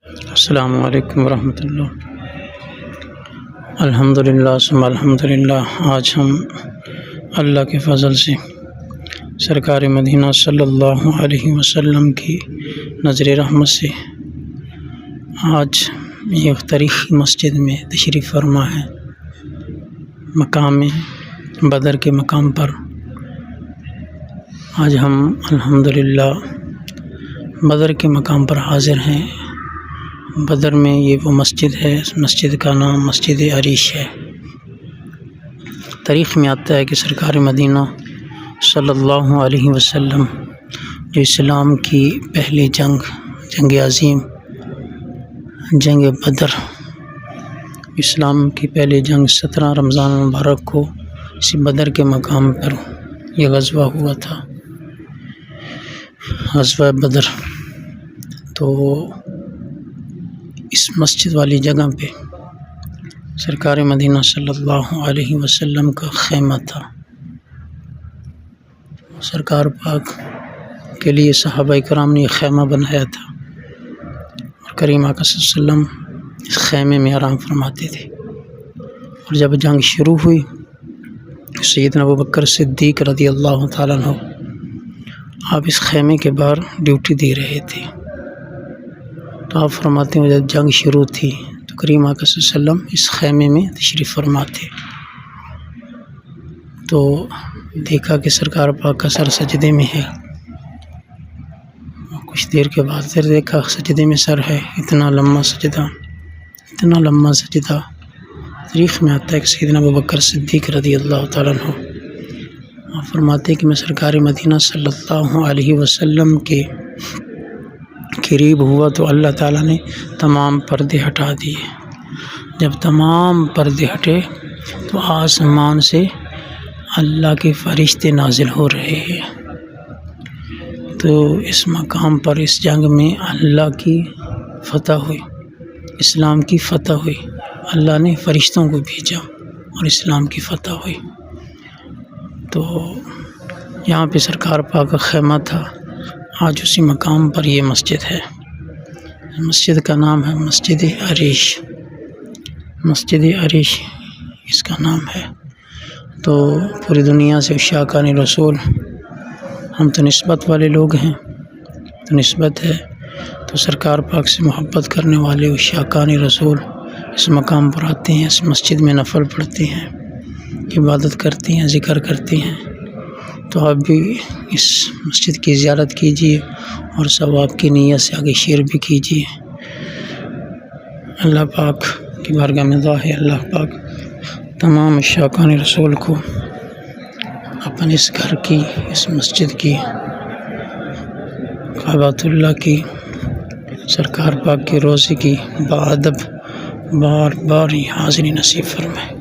السلام علیکم ورحمۃ اللہ۔ الحمدللہ ثم الحمدللہ۔ آج ہم اللہ کے فضل سے سرکار مدینہ صلی اللہ علیہ وسلم کی نظر رحمت سے آج ایک تاریخی مسجد میں تشریف فرما ہے۔ مقام بدر کے مقام پر آج ہم الحمدللہ بدر کے مقام پر حاضر ہیں۔ بدر میں یہ وہ مسجد ہے، مسجد کا نام مسجد عریش ہے۔ تاریخ میں آتا ہے کہ سرکار مدینہ صلی اللہ علیہ وسلم جو اسلام کی پہلی جنگ عظیم، جنگ بدر، اسلام کی پہلی جنگ 17 رمضان مبارک کو اسی بدر کے مقام پر یہ غزوہ ہوا تھا، غزوہ بدر۔ تو اس مسجد والی جگہ پہ سرکار مدینہ صلی اللہ علیہ وسلم کا خیمہ تھا۔ سرکار پاک کے لیے صحابہ کرام نے خیمہ بنایا تھا اور کریم آقا صلی اللہ علیہ وسلم اس خیمے میں آرام فرماتے تھے۔ اور جب جنگ شروع ہوئی، سیدنا ابوبکر صدیق رضی اللہ تعالیٰ عنہ آپ اس خیمے کے باہر ڈیوٹی دے رہے تھے۔ تو آپ فرماتے ہیں جب جنگ شروع تھی تو کریم آقا صلی اللہ علیہ وسلم اس خیمے میں تشریف فرماتے، تو دیکھا کہ سرکار پاک کا سر سجدے میں ہے۔ کچھ دیر کے بعد پھر دیکھا سجدے میں سر ہے، اتنا لمبا سجدہ، اتنا لمبا سجدہ۔ تاریخ میں آتا ہے کہ سیدنا ابوبکر صدیق رضی اللہ تعالیٰ عنہ آپ فرماتے ہیں کہ میں سرکار مدینہ صلی اللہ علیہ وسلم کے قریب ہوا تو اللہ تعالیٰ نے تمام پردے ہٹا دیے۔ جب تمام پردے ہٹے تو آسمان سے اللہ کے فرشتے نازل ہو رہے ہیں۔ تو اس مقام پر اس جنگ میں اللہ کی فتح ہوئی، اسلام کی فتح ہوئی۔ اللہ نے فرشتوں کو بھیجا اور اسلام کی فتح ہوئی۔ تو یہاں پہ سرکار پاک کا خیمہ تھا، آج اسی مقام پر یہ مسجد ہے۔ مسجد کا نام ہے مسجد عریش، مسجد عریش اس کا نام ہے۔ تو پوری دنیا سے عشاقان رسول، ہم تو نسبت والے لوگ ہیں، تو نسبت ہے، تو سرکار پاک سے محبت کرنے والے عشاقان رسول اس مقام پر آتے ہیں، اس مسجد میں نفل پڑھتے ہیں، عبادت کرتے ہیں، ذکر کرتے ہیں۔ تو آپ بھی اس مسجد کی زیارت کیجیے اور ثواب کی نیت سے آگے شیئر بھی کیجیے۔ اللہ پاک کی بارگاہ میں دعا ہے، اللہ پاک تمام عشاقان رسول کو اپنے اس گھر کی، اس مسجد کی، کعبۃ اللہ کی، سرکار پاک کے روضے کی بادب بار بار حاضری نصیب فرمائے۔